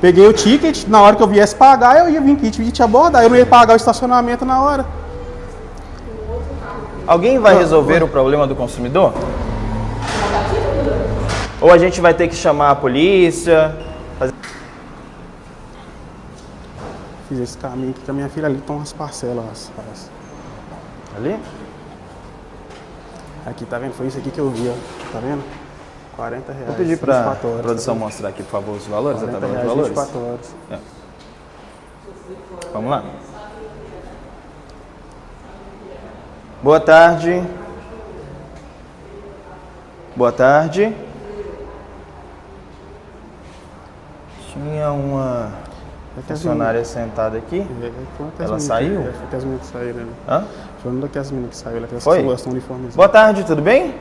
Peguei o ticket, na hora que eu viesse pagar, eu ia vir aqui e te abordar. Eu não ia pagar o estacionamento na hora. Alguém vai resolver o problema do consumidor? Ou a gente vai ter que chamar a polícia? Fiz esse caminho aqui com a minha filha ali, estão umas parcelas. Ali? Aqui, tá vendo? Foi isso aqui que eu vi, ó. Tá vendo? R$40. Vou pedir para a 24 horas, produção tá mostrar aqui, por favor, os valores. R$40, Tá vendo os valores? 24 horas. É. Vamos lá. Boa tarde. Boa tarde. Tinha uma funcionária sentada aqui. Ela saiu? Foi que as meninas que saíram, né? Hã? Foi uma das meninas que saiu. Foi? Boa tarde, tudo bem?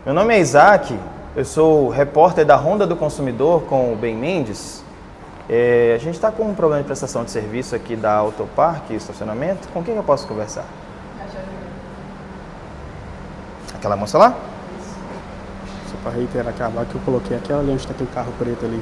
Meu nome é Isaac, eu sou repórter da Ronda do Consumidor com o Ben Mendes. A gente está com um problema de prestação de serviço aqui da Autopark, estacionamento. Com quem eu posso conversar? Aquela moça lá? Só para reiterar aquela vaga que eu coloquei, aquela ali onde está aquele carro preto ali.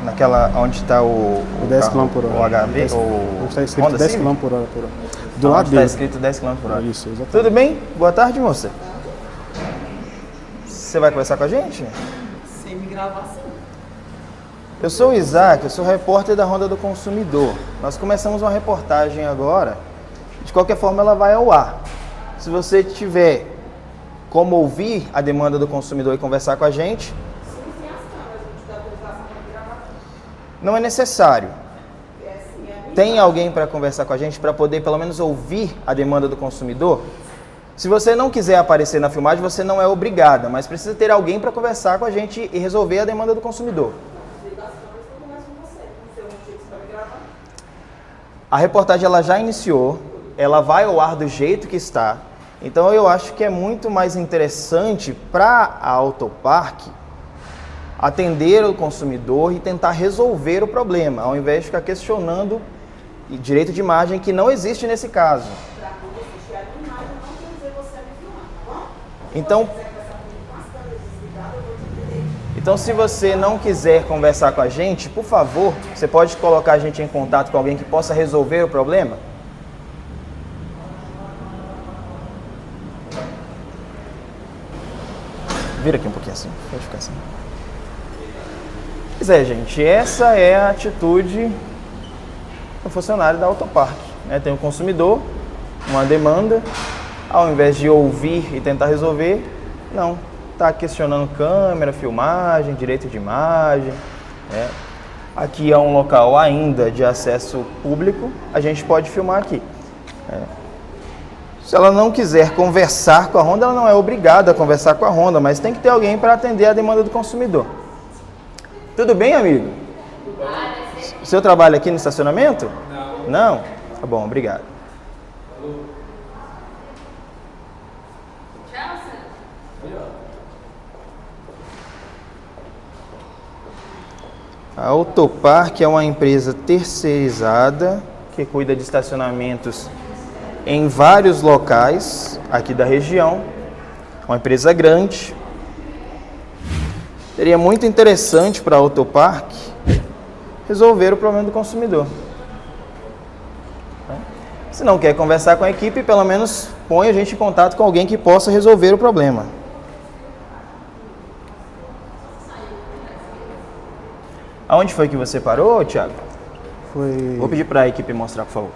Naquela onde está o 10 km por hora. O HB, onde está escrito Honda 10 Civic? km por hora. Do lado Está dele. escrito 10 km por hora. Isso, exatamente. Tudo bem? Boa tarde, moça. Você vai conversar com a gente? Sem me gravar sim. Eu sou o Isaac, eu sou repórter da Ronda do Consumidor. Nós começamos uma reportagem agora. De qualquer forma, ela vai ao ar. Se você tiver como ouvir a demanda do consumidor e conversar com a gente, não é necessário. Tem alguém para conversar com a gente para poder pelo menos ouvir a demanda do consumidor? Se você não quiser aparecer na filmagem, você não é obrigada, mas precisa ter alguém para conversar com a gente e resolver a demanda do consumidor. A reportagem ela já iniciou, ela vai ao ar do jeito que está, então eu acho que é muito mais interessante para a Autopark atender o consumidor e tentar resolver o problema, ao invés de ficar questionando direito de imagem que não existe nesse caso. Então, se você não quiser conversar com a gente, por favor, você pode colocar a gente em contato com alguém que possa resolver o problema? Vira aqui um pouquinho assim, pode ficar assim. Pois é, gente, essa é a atitude do funcionário da Autopark, né? Tem um consumidor, uma demanda, ao invés de ouvir e tentar resolver, não, está questionando câmera, filmagem, direito de imagem, né? Aqui é um local ainda de acesso público, a gente pode filmar aqui. Se ela não quiser conversar com a Honda, ela não é obrigada a conversar com a Honda, mas tem que ter alguém para atender a demanda do consumidor. Tudo bem, amigo? O seu trabalho aqui no estacionamento? Não. Não? Tá bom, obrigado. A Autopark é uma empresa terceirizada que cuida de estacionamentos em vários locais aqui da região. Uma empresa grande. Seria muito interessante para a Autopark resolver o problema do consumidor. Se não quer conversar com a equipe, pelo menos põe a gente em contato com alguém que possa resolver o problema. Aonde foi que você parou, Thiago? Foi... Vou pedir para a equipe mostrar, por favor.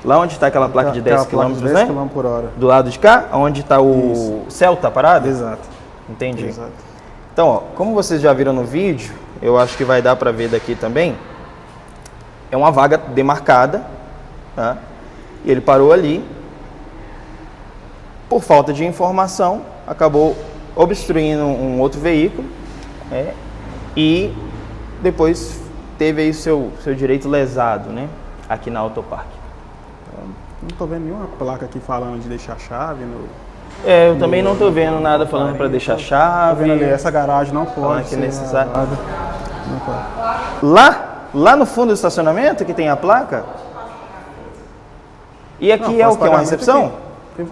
Lá onde está aquela placa de 10 km, né? 10 km por hora. Do lado de cá, onde está o Celta parado? Exato. Entendi. Exato. Então, ó, como vocês já viram no vídeo, eu acho que vai dar para ver daqui também, é uma vaga demarcada, tá? E ele parou ali, por falta de informação, acabou obstruindo um outro veículo, né? E depois teve aí seu direito lesado, né? Aqui na Autopark. Não tô vendo nenhuma placa aqui falando de deixar chave no... Eu também não tô vendo nada falando para deixar chave. Tô vendo ali, essa garagem não pode que ser necessário. lavada. Não pode. Lá no fundo do estacionamento que tem a placa? E aqui Não, é o que? Uma recepção? Aqui.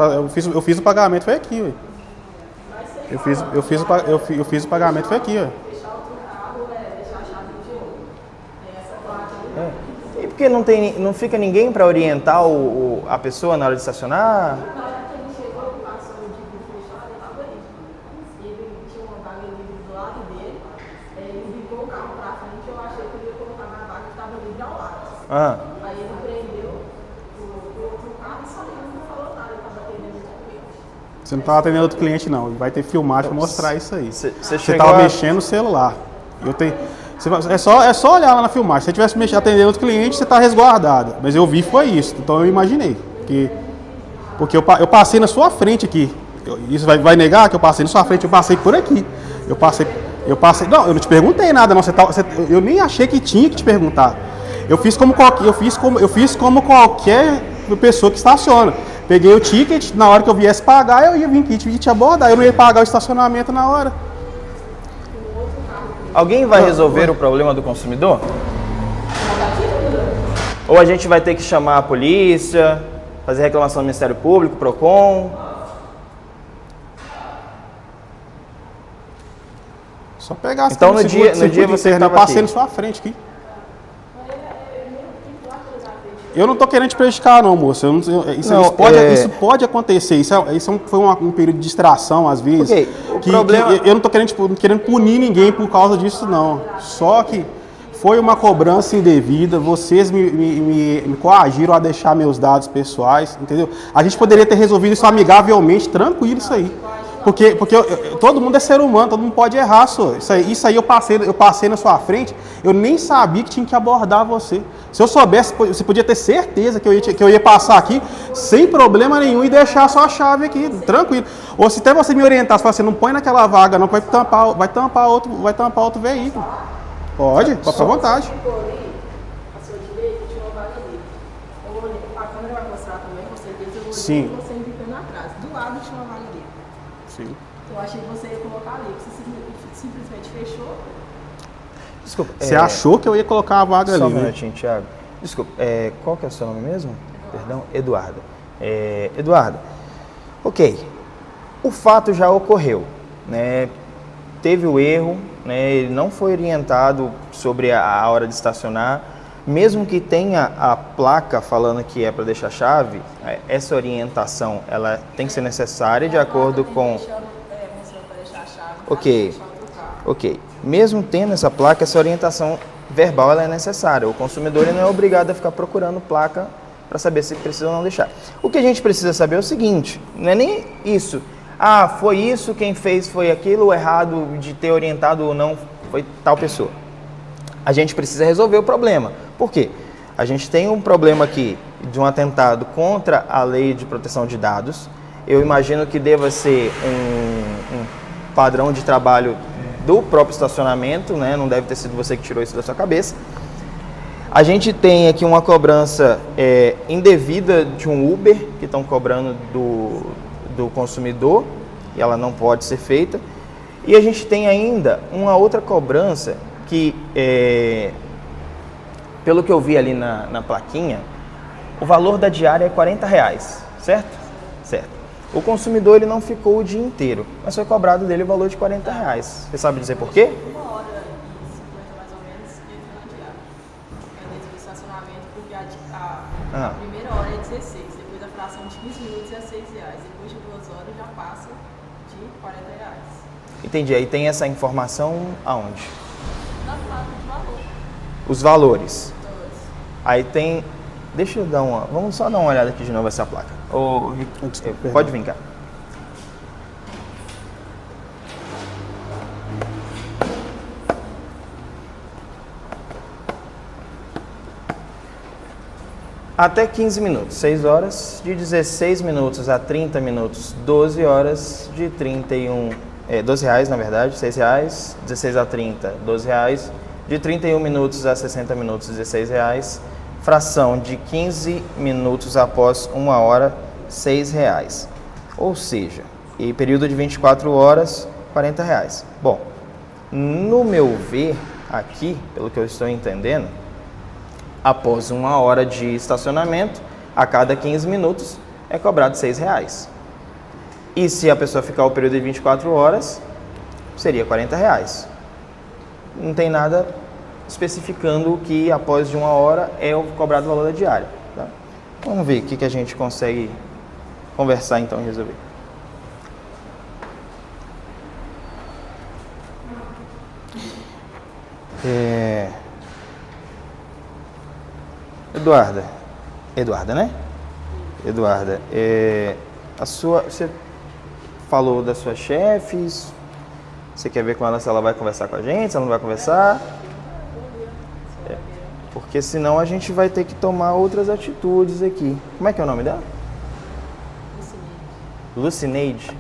Eu fiz o pagamento, foi aqui, ué. Eu fiz o pagamento, foi aqui, ué. porque não fica ninguém para orientar a pessoa na hora de estacionar? Na hora que ele chegou, passou o tipo fechado, ele tava aí. Ele tinha uma vaga livre do lado dele. Ele ligou o carro pra frente, eu achei que ele ia colocar na vaga que estava livre ao lado. Aí ele prendeu o outro carro e saiu, não falou nada, ele estava atendendo o cliente. Você não estava atendendo outro cliente, não. Vai ter filmagem para mostrar isso aí. Você Você chegou estava mexendo no celular. É só olhar lá na filmagem. Se você tivesse atendendo outro cliente, você está resguardado. Mas eu vi foi isso. Então eu imaginei. Porque eu passei na sua frente aqui. Isso vai negar que eu passei na sua frente? Eu passei por aqui. Eu passei. Não, eu não te perguntei nada, não. Eu nem achei que tinha que te perguntar. Eu fiz como qualquer pessoa que estaciona. Peguei o ticket, na hora que eu viesse pagar, eu ia vir aqui e te abordar. Eu não ia pagar o estacionamento na hora. Alguém vai resolver o problema do consumidor? Ou a gente vai ter que chamar a polícia, fazer reclamação no Ministério Público, PROCON? Só pegar as Então, no dia você eu estava passei aqui. na sua frente aqui. Eu não tô querendo te prejudicar, não, moço. Isso pode acontecer. Foi um período de distração, às vezes. Ok, o problema... eu não tô querendo punir ninguém por causa disso, não. Só que foi uma cobrança indevida. Vocês me coagiram a deixar meus dados pessoais, entendeu? A gente poderia ter resolvido isso amigavelmente, tranquilo, isso aí. Porque todo mundo é ser humano, todo mundo pode errar, só. Isso aí eu passei na sua frente, eu nem sabia que tinha que abordar você. Se eu soubesse, você podia ter certeza que eu ia passar aqui sem problema nenhum e deixar só a chave aqui, tranquilo. Ou se até você me orientasse, falar assim, não põe naquela vaga, não, vai tampar outro veículo. Pode à vontade. Ficou ali, à sua direita, tinha uma vaga ali. Eu olhei, a câmera vai mostrar também, com certeza, eu olhei Sim. você indicando atrás. Do lado tinha uma vaga ali. Sim. Eu achei que você ia colocar ali, você simplesmente fechou. Desculpa. Você achou que eu ia colocar a vaga ali, Só um né? minutinho, Thiago. Desculpa, qual que é o seu nome mesmo? Perdão, Eduardo. Eduardo, ok, o fato já ocorreu, né? Teve o erro, né? Ele não foi orientado sobre a hora de estacionar, mesmo que tenha a placa falando que é para deixar a chave, essa orientação ela tem que ser necessária de acordo com... Ok. Mesmo tendo essa placa, essa orientação verbal ela é necessária. O consumidor ele não é obrigado a ficar procurando placa para saber se precisa ou não deixar. O que a gente precisa saber é o seguinte, não é nem isso. Ah, foi isso, quem fez foi aquilo, o errado de ter orientado ou não foi tal pessoa. A gente precisa resolver o problema. Por quê? A gente tem um problema aqui de um atentado contra a lei de proteção de dados. Eu imagino que deva ser um padrão de trabalho do próprio estacionamento, né? Não deve ter sido você que tirou isso da sua cabeça. A gente tem aqui uma cobrança indevida de um Uber, que estão cobrando do consumidor, e ela não pode ser feita. E a gente tem ainda uma outra cobrança que, pelo que eu vi ali na plaquinha, o valor da diária é R$40, certo? Certo. O consumidor ele não ficou o dia inteiro, mas foi cobrado dele o valor de R$40. Você sabe dizer por quê? 1 hora e 50 mais ou menos ele na diária. Dentro do estacionamento, porque a primeira hora é 16, depois a fração de 15 minutos é R$6. Depois de 2 horas já passa de R$40. Entendi. Aí tem essa informação aonde? Na placa de valor. Os valores. Todos. Aí tem... Deixa eu dar uma... Vamos só dar uma olhada aqui de novo essa placa. Pode vir cá. Até 15 minutos, 6 horas, de 16 minutos a 30 minutos, 12 horas, de 31, R$12 na verdade, R$6, 16 a 30, R$12, de 31 minutos a 60 minutos, R$16, fração de 15 minutos após 1 hora, R$6. Ou seja, e período de 24 horas, R$40. Bom, no meu ver, aqui, pelo que eu estou entendendo, após 1 hora de estacionamento, a cada 15 minutos é cobrado R$6. E se a pessoa ficar o período de 24 horas, seria R$40. Não tem nada especificando que após de 1 hora é o cobrado o valor da diária. Tá? Vamos ver o que a gente consegue conversar então e resolver. Eduarda, né? Eduarda, você falou das suas chefes, você quer ver com ela se ela vai conversar com a gente, se ela não vai conversar? Porque senão a gente vai ter que tomar outras atitudes aqui. Como é que é o nome dela? Lucineide.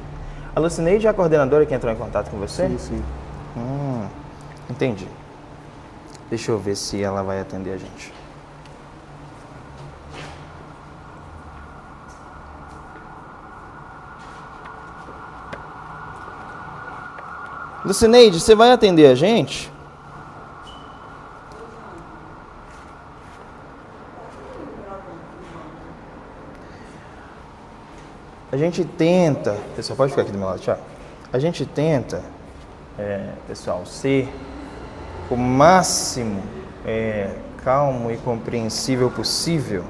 A Lucineide é a coordenadora que entrou em contato com você? Sim. Entendi. Deixa eu ver se ela vai atender a gente. Lucineide, você vai atender a gente? A gente tenta... Pessoal, pode ficar aqui do meu lado, Thiago. A gente tenta, pessoal, ser o máximo calmo e compreensível possível,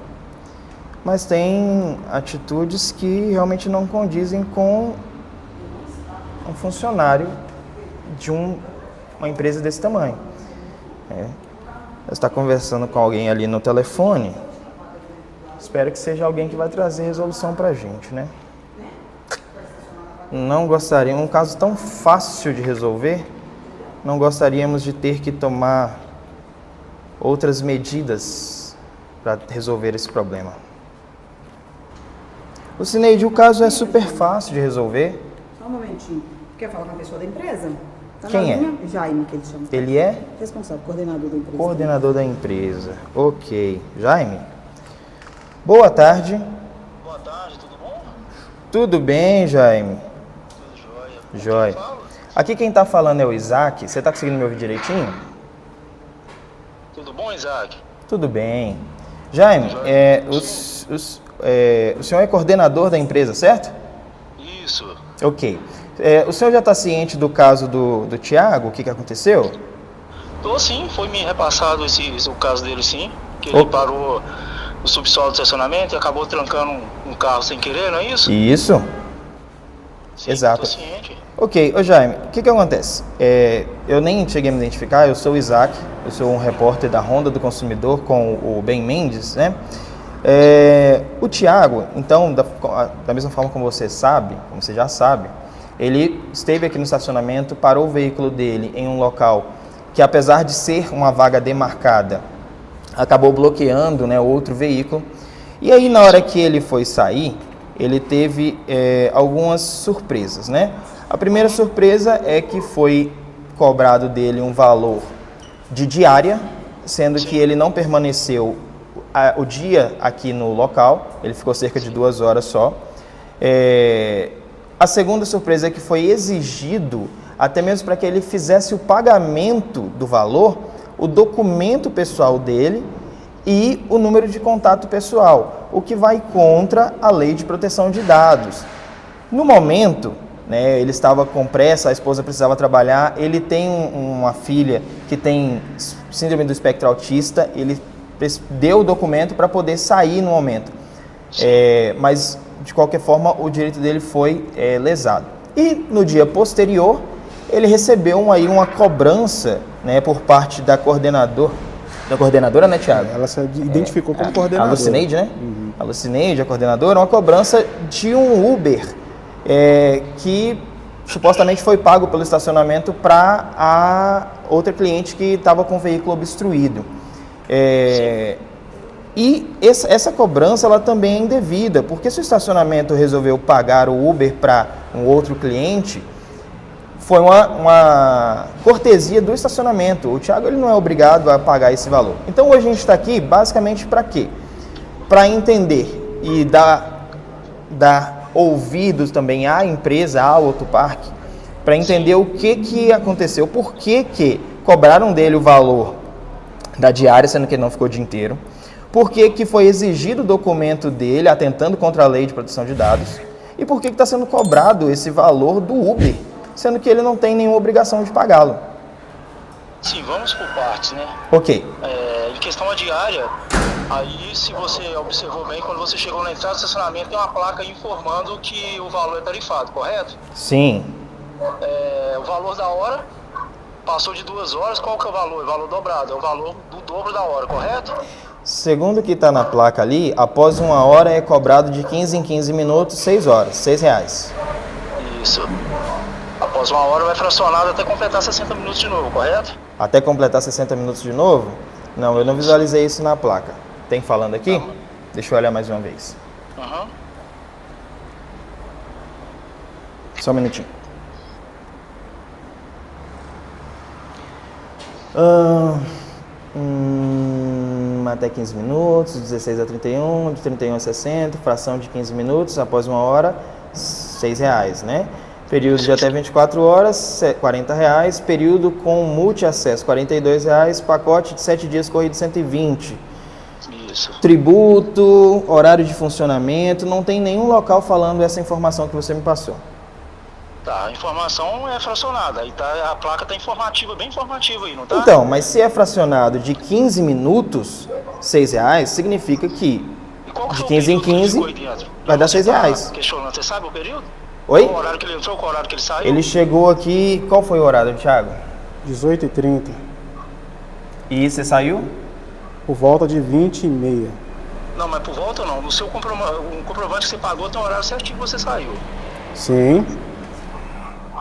mas tem atitudes que realmente não condizem com um funcionário de uma empresa desse tamanho. Você está conversando com alguém ali no telefone, espero que seja alguém que vai trazer resolução para a gente, né? Não gostaria, um caso tão fácil de resolver, não gostaríamos de ter que tomar outras medidas para resolver esse problema. Lucineide, o caso é super fácil de resolver. Só um momentinho. Quer falar com a pessoa da empresa? Tá. Quem é? Jaime, que ele chama. Ele é? Responsável, coordenador da empresa. Coordenador da empresa. Ok. Jaime? Boa tarde. Boa tarde, tudo bom? Tudo bem, Jaime? Tudo jóia. Jóia. Aqui quem está falando é o Isaac. Você está conseguindo me ouvir direitinho? Tudo bom, Isaac? Tudo bem. Jaime, o senhor é coordenador da empresa, certo? Isso. Ok. O senhor já está ciente do caso do Thiago? O que aconteceu? Tô sim, foi me repassado o caso dele sim, que ele parou no subsolo do estacionamento e acabou trancando um carro sem querer, não é isso? Isso. Sim, Exato. tô ciente. Ok, Jaime, o que acontece? Eu nem cheguei a me identificar, eu sou o Isaac, eu sou um repórter da Ronda do Consumidor com o Ben Mendes, né? O Thiago, então, da mesma forma como você sabe, como você já sabe, ele esteve aqui no estacionamento, parou o veículo dele em um local que, apesar de ser uma vaga demarcada, acabou bloqueando, né, outro veículo. E aí, na hora que ele foi sair, ele teve algumas surpresas, né? A primeira surpresa é que foi cobrado dele um valor de diária, sendo que ele não permaneceu o dia aqui no local, ele ficou cerca de 2 horas só. A segunda surpresa é que foi exigido, até mesmo para que ele fizesse o pagamento do valor, o documento pessoal dele e o número de contato pessoal, o que vai contra a lei de proteção de dados. No momento, né, ele estava com pressa, a esposa precisava trabalhar, ele tem uma filha que tem síndrome do espectro autista, ele deu o documento para poder sair no momento. Mas, de qualquer forma, o direito dele foi lesado. E, no dia posterior, ele recebeu aí uma cobrança, né, por parte da coordenadora, né, Thiago? Ela se identificou como coordenadora. A Lucineide, né? Uhum. A Lucineide, a coordenadora, uma cobrança de um Uber que supostamente foi pago pelo estacionamento para a outra cliente que estava com o veículo obstruído. E essa cobrança ela também é indevida, porque se o estacionamento resolveu pagar o Uber para um outro cliente, foi uma cortesia do estacionamento. O Thiago ele não é obrigado a pagar esse valor. Então hoje a gente está aqui basicamente para quê? Para entender e dar ouvidos também à empresa, ao Autopark, para entender o que aconteceu, por que cobraram dele o valor da diária, sendo que ele não ficou o dia inteiro, por que foi exigido o documento dele, atentando contra a lei de proteção de dados, e por que está sendo cobrado esse valor do Uber, sendo que ele não tem nenhuma obrigação de pagá-lo. Sim, vamos por partes, né? Ok. Em questão a diária, aí se você observou bem, quando você chegou na entrada do estacionamento, tem uma placa informando que o valor é tarifado, correto? Sim. O valor da hora passou de 2 horas, qual que é o valor? O valor dobrado, é o valor do dobro da hora, correto? Segundo o que está na placa ali, após 1 hora é cobrado de 15 em 15 minutos, 6 horas, R$6. Isso. Após 1 hora vai fracionado até completar 60 minutos de novo, correto? Até completar 60 minutos de novo? Não, eu não visualizei isso na placa. Tem falando aqui? Deixa eu olhar mais uma vez. Uhum. Só um minutinho. Até 15 minutos, 16 a 31, de 31 a 60, fração de 15 minutos, após 1 hora, R$6, né? Período de até 24 horas, R$40, período com multi-acesso, R$42, pacote de 7 dias corrido, 120. Isso. Tributo, horário de funcionamento, não tem nenhum local falando essa informação que você me passou. Tá, a informação é fracionada, aí tá, a placa tá informativa, bem informativa aí, não tá? Então, mas se é fracionado de 15 minutos, R$6, significa que E qual que de foi o 15 em período que ele 15 ficou aí dentro? vai dar Você R$6. tá questionando, você sabe o período? Oi? Qual o horário que ele entrou, qual o horário que ele saiu? Ele chegou aqui, qual foi o horário, Thiago? 18h30. E você saiu? Por volta de 20h30. Não, mas por volta não, no seu comprovante que você pagou tem um horário certinho que você saiu. Sim.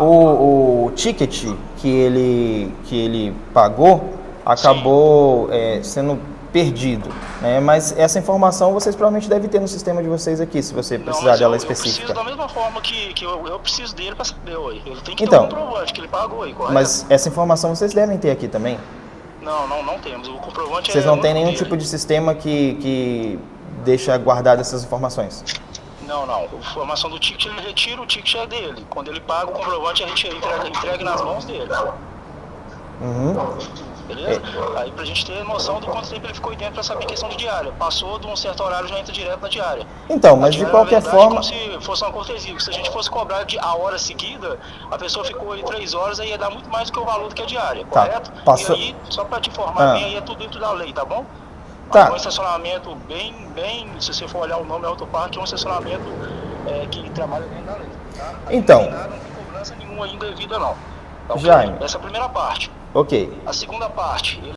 O ticket que ele pagou acabou sendo perdido, né? Mas essa informação vocês provavelmente devem ter no sistema de vocês aqui, se você precisar dela Eu preciso específica. da mesma forma que eu preciso dele para saber, ué. Ele tem que ter Então, um comprovante que ele pagou aí, correto? Mas essa informação vocês devem ter aqui também. Não temos. O comprovante Vocês não têm nenhum dele. tipo de sistema que deixa guardado essas informações. Não. A informação do ticket ele retira, o ticket é dele. Quando ele paga, o comprovante é entregue nas mãos dele. Uhum. Beleza? Aí pra gente ter noção do quanto tempo ele ficou aí dentro pra saber questão de diária. Passou de um certo horário, já entra direto na diária. Então, mas de Diária, qualquer na verdade, forma... como se fosse uma cortesia. Se a gente fosse cobrar a hora seguida, a pessoa ficou aí 3 horas, aí ia dar muito mais do que o valor do que a diária, Tá, correto? passou- E aí, só pra te informar bem, aí é tudo dentro da lei, tá bom? Tá. Mas é um estacionamento bem, se você for olhar o nome Autoparque, é um estacionamento que trabalha dentro da lei, tá? Então. Não tem cobrança nenhuma ainda devida, não. Tá, ok? Jaime. Essa é a primeira parte. Ok. A segunda parte,